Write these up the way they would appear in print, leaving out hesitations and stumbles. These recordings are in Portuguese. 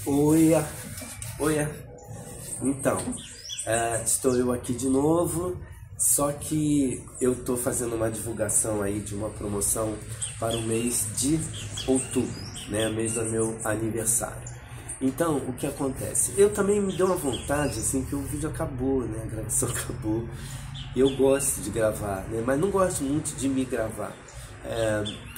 Oia, oia. Então, estou eu aqui de novo, só que eu estou fazendo uma divulgação aí de uma promoção para o mês de outubro, né? Mês do meu aniversário. Então, o que acontece? Eu também me deu uma vontade, assim, que o vídeo acabou, né? A gravação acabou. Eu gosto de gravar, né? Mas não gosto muito de me gravar.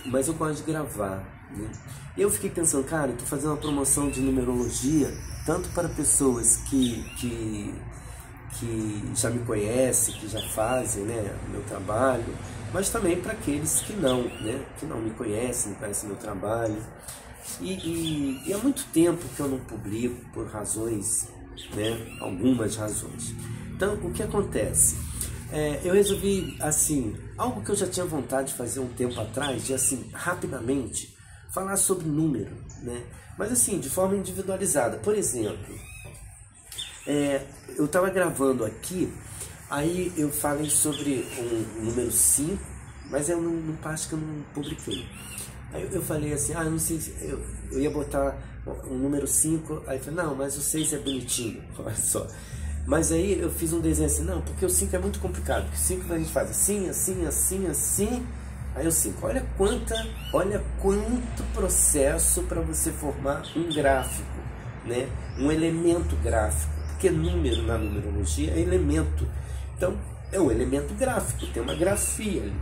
Mas eu gosto de gravar, né? Eu fiquei pensando, cara, eu tô fazendo uma promoção de numerologia, tanto para pessoas que já me conhecem, que já fazem, né, o meu trabalho, mas também para aqueles que não, né, que não me conhecem, não conhecem meu trabalho. E há muito tempo que eu não publico por razões, né, algumas razões. Então, o que acontece? Eu resolvi, assim, algo que eu já tinha vontade de fazer um tempo atrás, de, assim, rapidamente, falar sobre número, né? Mas, assim, de forma individualizada. Por exemplo, eu estava gravando aqui, aí eu falei sobre um número 5, mas eu não acho que eu não publiquei. Aí eu falei assim, eu não sei, eu ia botar um número 5, aí eu falei, não, mas o 6 é bonitinho, olha só. Mas aí eu fiz um desenho assim, não, porque o 5 é muito complicado, porque o 5 a gente faz assim, assim, assim, assim, aí o 5, olha quanto processo para você formar um gráfico, né? Um elemento gráfico, porque número na numerologia é elemento, então é um elemento gráfico, tem uma grafia ali.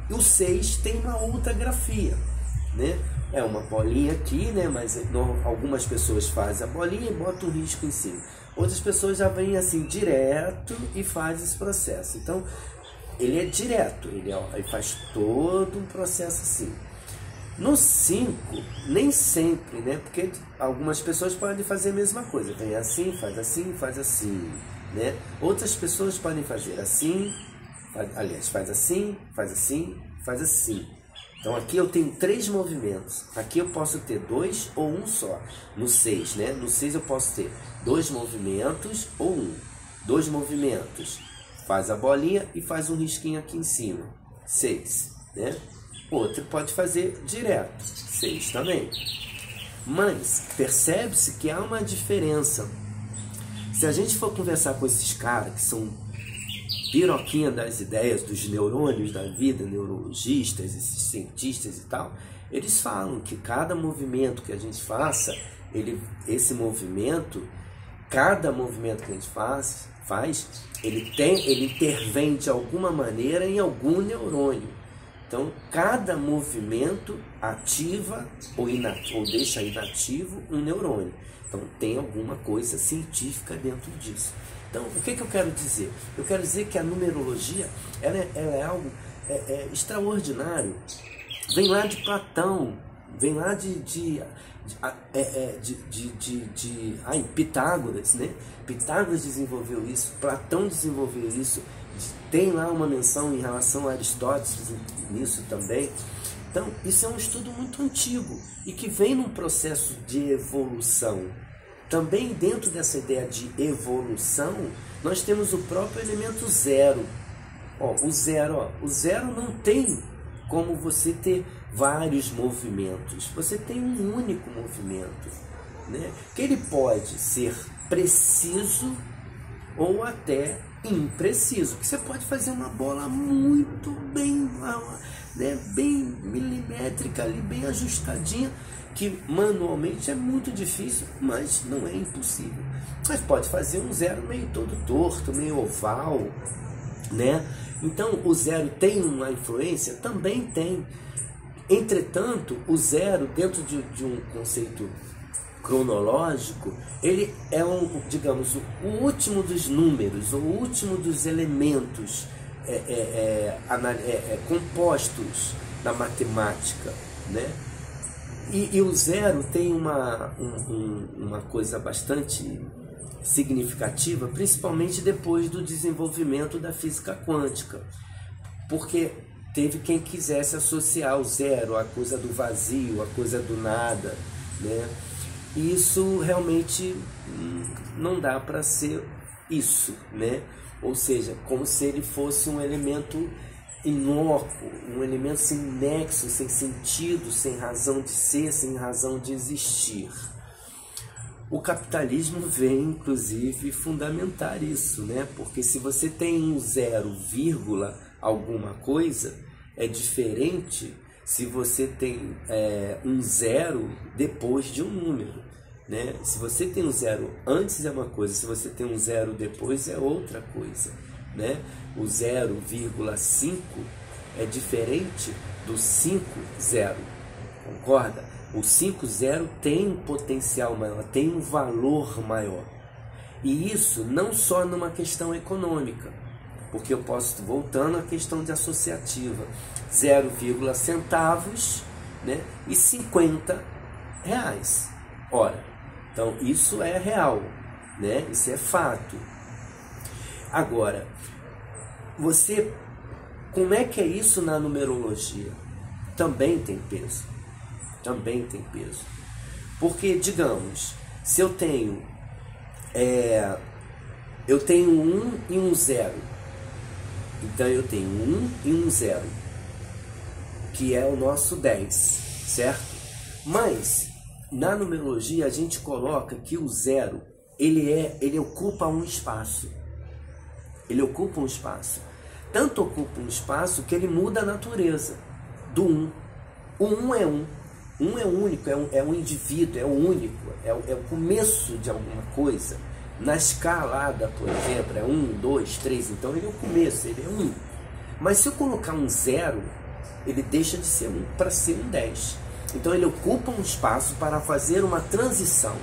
E o 6 tem uma outra grafia, né? É uma bolinha aqui, né? Mas algumas pessoas fazem a bolinha e botam o risco em cima. Outras pessoas já vêm assim direto e fazem esse processo. Então, ele é direto, ele faz todo um processo assim. No 5, nem sempre, né? Porque algumas pessoas podem fazer a mesma coisa. Vem assim, faz assim, né? Outras pessoas podem fazer assim, faz assim, faz assim, faz assim. Então aqui eu tenho 3 movimentos. Aqui eu posso ter 2 ou um só. No 6, né? No 6 eu posso ter 2 movimentos ou um. 2 movimentos. Faz a bolinha e faz um risquinho aqui em cima. 6, né? Outro pode fazer direto. 6 também. Mas percebe-se que há uma diferença. Se a gente for conversar com esses caras que são piroquinha das ideias, dos neurônios da vida, neurologistas, esses cientistas e tal, eles falam que cada movimento que a gente faça, cada movimento que a gente faz, ele intervém de alguma maneira em algum neurônio. Então, cada movimento ativa ou deixa inativo um neurônio. Então, tem alguma coisa científica dentro disso. Então, o que eu quero dizer? Eu quero dizer que a numerologia ela é algo extraordinário. Vem lá de Platão, vem lá de Pitágoras, né? Pitágoras desenvolveu isso, Platão desenvolveu isso, tem lá uma menção em relação a Aristóteles nisso também. Então, isso é um estudo muito antigo e que vem num processo de evolução. Também dentro dessa ideia de evolução, nós temos o próprio elemento zero. O zero não tem como você ter vários movimentos. Você tem um único movimento, né? Que ele pode ser preciso ou até impreciso. Que você pode fazer uma bola muito bem, né, bem milimétrica ali, bem ajustadinha, que manualmente é muito difícil, mas não é impossível. Mas pode fazer um zero meio todo torto, meio oval, né? Então o zero tem uma influência? Também tem. Entretanto, o zero, dentro de um conceito cronológico, ele é digamos, o último dos números, o último dos elementos compostos da matemática, né? E o zero tem uma coisa bastante significativa, principalmente depois do desenvolvimento da física quântica, porque teve quem quisesse associar o zero à coisa do vazio, à coisa do nada, né? E isso realmente não dá para ser isso, né? Ou seja, como se ele fosse um elemento inócuo, um elemento sem nexo, sem sentido, sem razão de ser, sem razão de existir. O capitalismo vem, inclusive, fundamentar isso, né? Porque se você tem um 0, alguma coisa, é diferente se você tem um 0 depois de um número, né? Se você tem um 0 antes é uma coisa, se você tem um 0 depois é outra coisa, né? O 0,5 é diferente do 5,0, concorda? O 5,0 tem um potencial maior, tem um valor maior. E isso não só numa questão econômica, porque eu posso, voltando à questão de associativa, 0, centavos, né, e 50 reais. Ora, então isso é real, né? Isso é fato. Agora, como é que é isso na numerologia? Também tem peso. Também tem peso. Porque, digamos, se eu tenho um 1 e um 0, então eu tenho 1 e um 0, que é o nosso 10, certo? Mas na numerologia a gente coloca que o 0 ele ocupa um espaço. Ele ocupa um espaço. Tanto ocupa um espaço que ele muda a natureza do 1. O 1 é 1. Um é único, é um indivíduo, é único, é o começo de alguma coisa. Na escalada, por exemplo, é 1, 2, 3, então ele é o começo, ele é 1. Mas se eu colocar um 0, ele deixa de ser 1 para ser um 10. Então ele ocupa um espaço para fazer uma transição.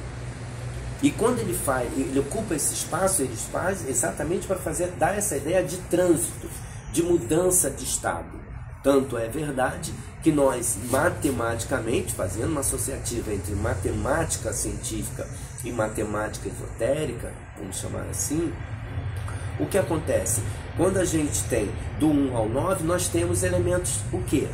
E quando ele ocupa esse espaço, ele faz exatamente para dar essa ideia de trânsito, de mudança de estado. Tanto é verdade que nós, matematicamente, fazendo uma associativa entre matemática científica e matemática esotérica, vamos chamar assim, o que acontece? Quando a gente tem do 1 ao 9, nós temos elementos, o quê?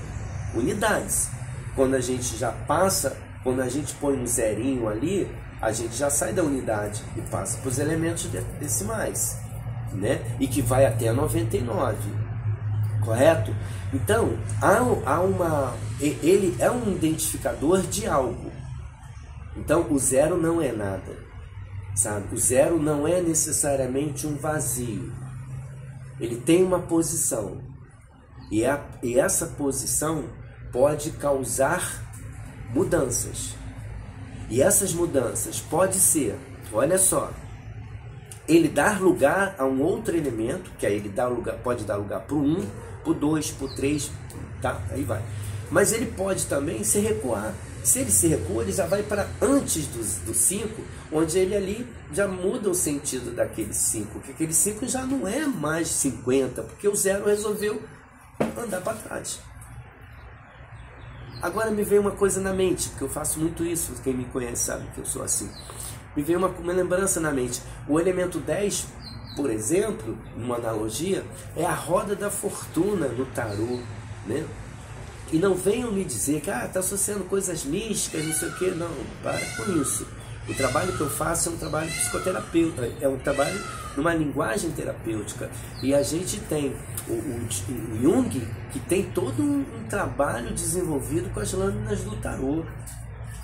Unidades. Quando a gente já passa, quando a gente põe um zerinho ali, a gente já sai da unidade e passa para os elementos decimais, né? E que vai até 99. Correto? Então, ele é um identificador de algo. Então, o 0 não é nada, sabe? O 0 não é necessariamente um vazio. Ele tem uma posição. E essa posição pode causar mudanças. E essas mudanças pode ser, olha só, ele dar lugar a um outro elemento, que aí ele pode dar lugar para o 1, para o 2, para o 3, tá? Aí vai. Mas ele pode também se recuar. Se ele se recua, ele já vai para antes do 5, onde ele ali já muda o sentido daquele 5, porque aquele 5 já não é mais 50, porque o 0 resolveu andar para trás. Agora me veio uma coisa na mente, porque eu faço muito isso, quem me conhece sabe que eu sou assim. Me veio uma lembrança na mente. O elemento 10, por exemplo, numa analogia, é a roda da fortuna no tarô, né? E não venham me dizer que está associando coisas místicas, não sei o que. Não, para com isso. O trabalho que eu faço é um trabalho psicoterapêutico, é um trabalho numa linguagem terapêutica. E a gente tem o Jung, que tem todo um trabalho desenvolvido com as lâminas do tarô.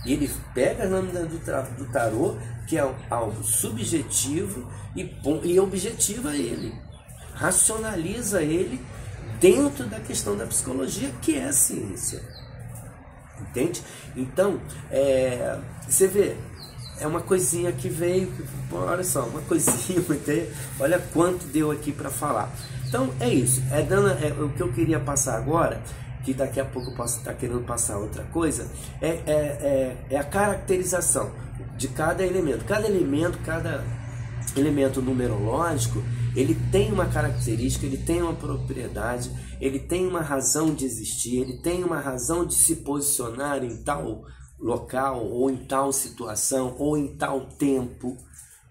E ele pega as lâminas do tarô, que é algo subjetivo, e objetiva ele, racionaliza ele dentro da questão da psicologia, que é a ciência. Entende? Então, você vê, é uma coisinha que veio, olha só, uma coisinha, olha quanto deu aqui para falar. Então, é isso. O que eu queria passar agora, que daqui a pouco eu posso estar querendo passar outra coisa, é a caracterização de cada elemento. Cada elemento numerológico, ele tem uma característica, ele tem uma propriedade, ele tem uma razão de existir, ele tem uma razão de se posicionar em tal local, ou em tal situação, ou em tal tempo,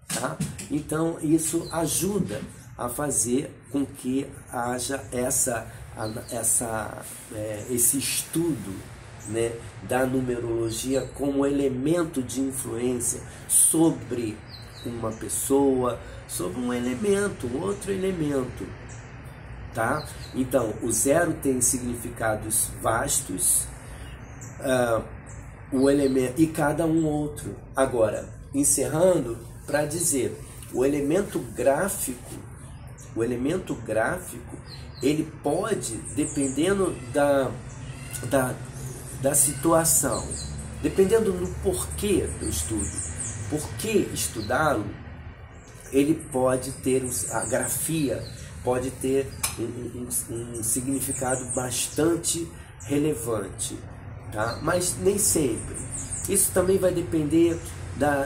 tá? Então isso ajuda a fazer com que haja esse estudo, né, da numerologia como elemento de influência sobre uma pessoa, sobre um elemento, outro elemento. tá? Então, o 0 tem significados vastos, o elemento, e cada um outro. Agora, encerrando, para dizer, o elemento gráfico, ele pode, dependendo da situação, dependendo do porquê do estudo, por que estudá-lo, ele pode ter, a grafia pode ter um significado bastante relevante, tá? Mas nem sempre. Isso também vai depender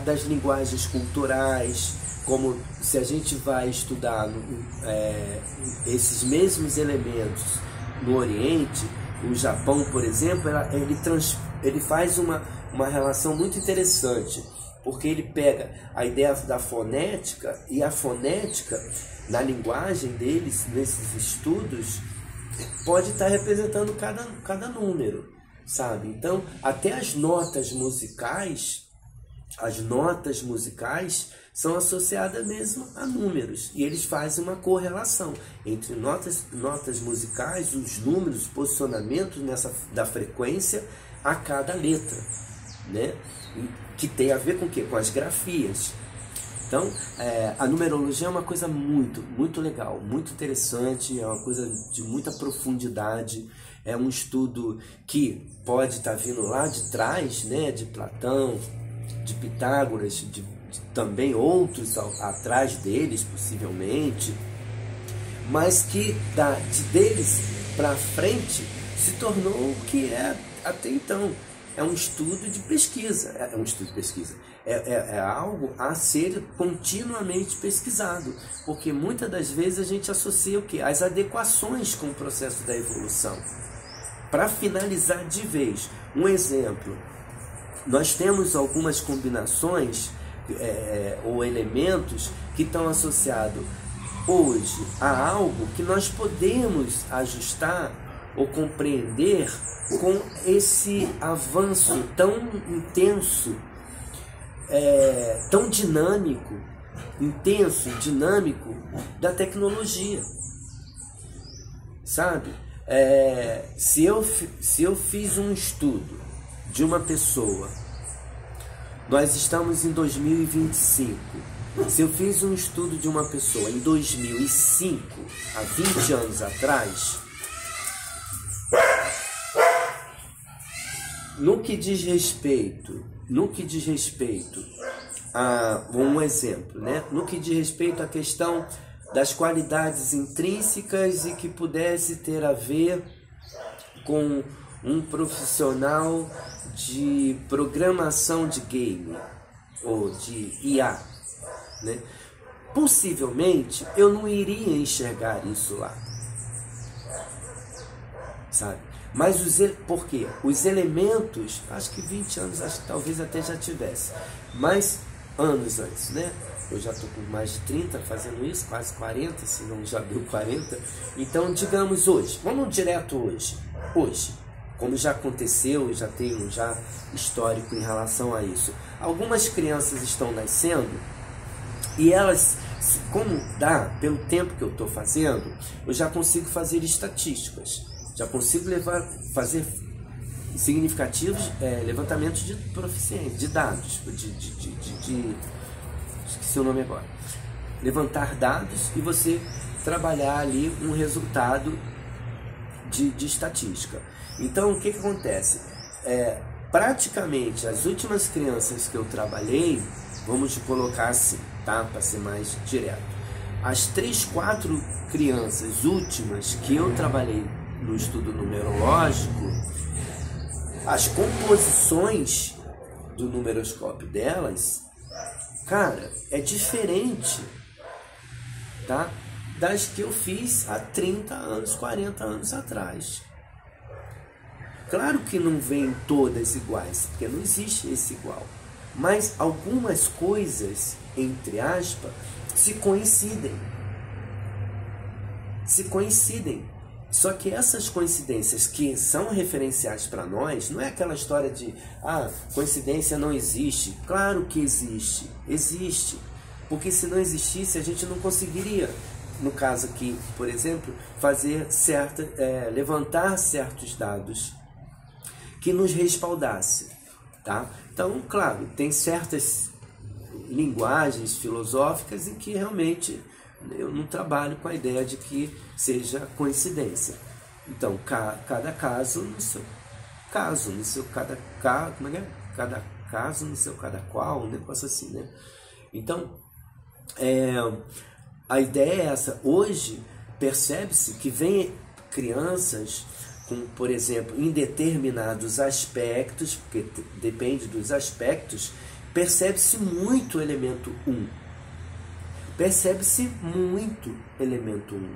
das linguagens culturais, como se a gente vai estudar esses mesmos elementos no Oriente, o Japão, por exemplo, ele faz uma relação muito interessante, porque ele pega a ideia da fonética, e a fonética, na linguagem deles, nesses estudos, pode estar representando cada número, sabe? Então, até as notas musicais são associadas mesmo a números, e eles fazem uma correlação entre notas musicais, os números, posicionamentos da frequência a cada letra, né? Que tem a ver com o quê? Com as grafias. Então, a numerologia é uma coisa muito, muito legal, muito interessante, é uma coisa de muita profundidade, é um estudo que pode estar vindo lá de trás, né? De Platão, de Pitágoras, de também outros atrás deles, possivelmente, mas que deles para frente se tornou o que é até então. É um estudo de pesquisa, é algo a ser continuamente pesquisado, porque muitas das vezes a gente associa o quê? As adequações com o processo da evolução. Para finalizar de vez, um exemplo, nós temos algumas combinações ou elementos que estão associados hoje a algo que nós podemos ajustar ou compreender com esse avanço tão intenso, tão dinâmico da tecnologia, sabe? Se eu fiz um estudo de uma pessoa, nós estamos em 2025. Se eu fiz um estudo de uma pessoa em 2005, há 20 anos atrás, no que diz respeito a um exemplo, né? No que diz respeito à questão das qualidades intrínsecas e que pudesse ter a ver com um profissional de programação de game ou de IA, né? Possivelmente eu não iria enxergar isso lá, sabe? Mas por quê? Os elementos, acho que 20 anos, acho que talvez até já tivesse, mas anos antes, né? Eu já estou com mais de 30 fazendo isso, quase 40, se não já deu 40. Então, digamos hoje, vamos direto hoje, como já aconteceu, já tenho histórico em relação a isso. Algumas crianças estão nascendo e elas, como dá, pelo tempo que eu estou fazendo, eu já consigo fazer estatísticas, já consigo fazer significativos levantamentos de proficiência, de dados, esqueci o nome agora. Levantar dados e você trabalhar ali um resultado de estatística. Então, o que acontece? Praticamente, as últimas crianças que eu trabalhei, vamos colocar assim, tá? Para ser mais direto. As 3, 4 crianças últimas que eu trabalhei no estudo numerológico, as composições do numeroscópio delas, cara, é diferente, tá? Das que eu fiz há 30 anos, 40 anos atrás. Claro que não vêm todas iguais, porque não existe esse igual. Mas algumas coisas, entre aspas, se coincidem. Só que essas coincidências que são referenciais para nós, não é aquela história de coincidência não existe. Claro que existe. Porque se não existisse, a gente não conseguiria no caso aqui, por exemplo, fazer levantar certos dados que nos respaldasse, tá? Então, claro, tem certas linguagens filosóficas em que realmente eu não trabalho com a ideia de que seja coincidência. Então, cada caso no seu caso, cada caso no seu cada qual, um negócio assim, né? Então, a ideia é essa. Hoje, percebe-se que vem crianças com, por exemplo, em determinados aspectos, porque depende dos aspectos, percebe-se muito o elemento 1. Percebe-se muito elemento 1.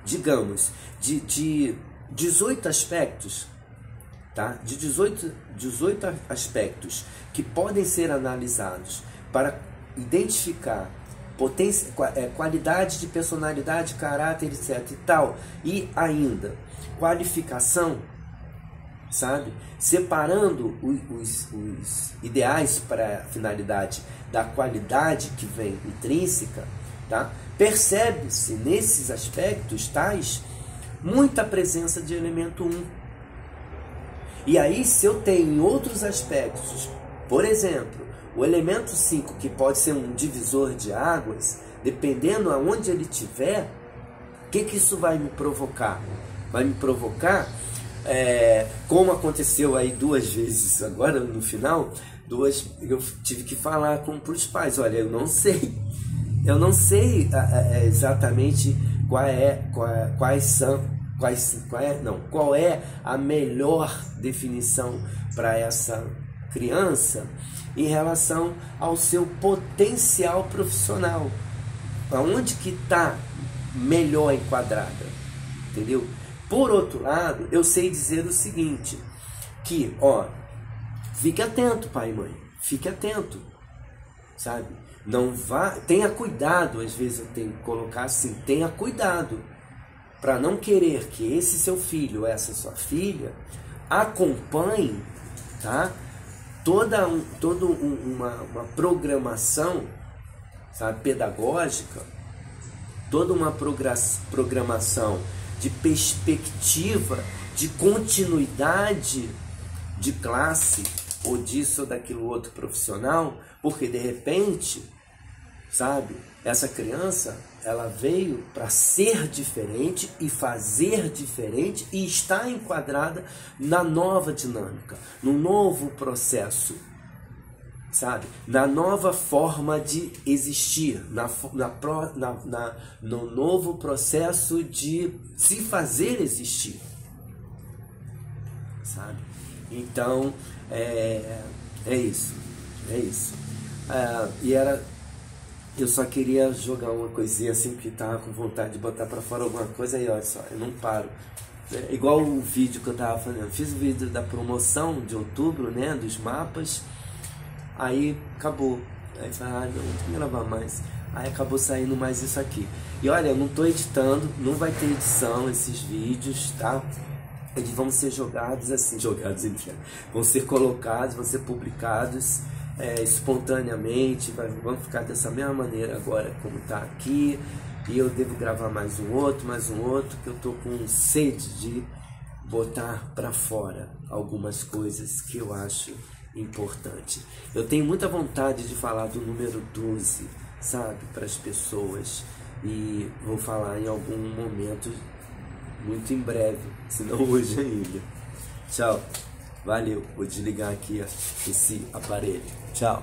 Digamos, de 18 aspectos, tá? De 18 aspectos que podem ser analisados para identificar qualidade de personalidade, caráter, etc. e tal, e ainda qualificação, sabe? Separando os ideais para a finalidade da qualidade que vem intrínseca, tá? Percebe-se nesses aspectos tais muita presença de elemento 1. E aí, se eu tenho em outros aspectos, por exemplo, o elemento 5, que pode ser um divisor de águas, dependendo aonde ele estiver, o que isso vai me provocar? Vai me provocar, como aconteceu aí 2 vezes agora no final, eu tive que falar para os pais, olha, eu não sei exatamente qual é a melhor definição para essa criança em relação ao seu potencial profissional, aonde que está melhor enquadrada, entendeu? Por outro lado, eu sei dizer o seguinte, que, fique atento, pai e mãe, fique atento, sabe? Não vá, tenha cuidado, às vezes eu tenho que colocar assim, tenha cuidado, para não querer que esse seu filho, essa sua filha, acompanhe, tá? Toda uma programação, sabe, pedagógica, toda uma programação de perspectiva, de continuidade de classe, ou disso ou daquilo outro profissional, porque de repente, sabe, essa criança, ela veio para ser diferente e fazer diferente e está enquadrada na nova dinâmica, no novo processo, sabe? Na nova forma de existir, no novo processo de se fazer existir, sabe? Então, é isso. Eu só queria jogar uma coisinha assim, que tava com vontade de botar pra fora alguma coisa, e olha só, eu não paro. Igual o vídeo que eu tava fazendo, eu fiz o vídeo da promoção de outubro, né, dos mapas, aí acabou. Aí falei, não tem que gravar mais. Aí acabou saindo mais isso aqui. E olha, eu não tô editando, não vai ter edição esses vídeos, tá? Eles vão ser jogados assim, vão ser colocados, vão ser publicados espontaneamente, vão ficar dessa mesma maneira agora como está aqui, e eu devo gravar mais um outro, que eu tô com sede de botar para fora algumas coisas que eu acho importante. Eu tenho muita vontade de falar do número 12, sabe, para as pessoas, e vou falar em algum momento muito em breve, se não hoje ainda. Tchau. Valeu. Vou desligar aqui esse aparelho. Tchau.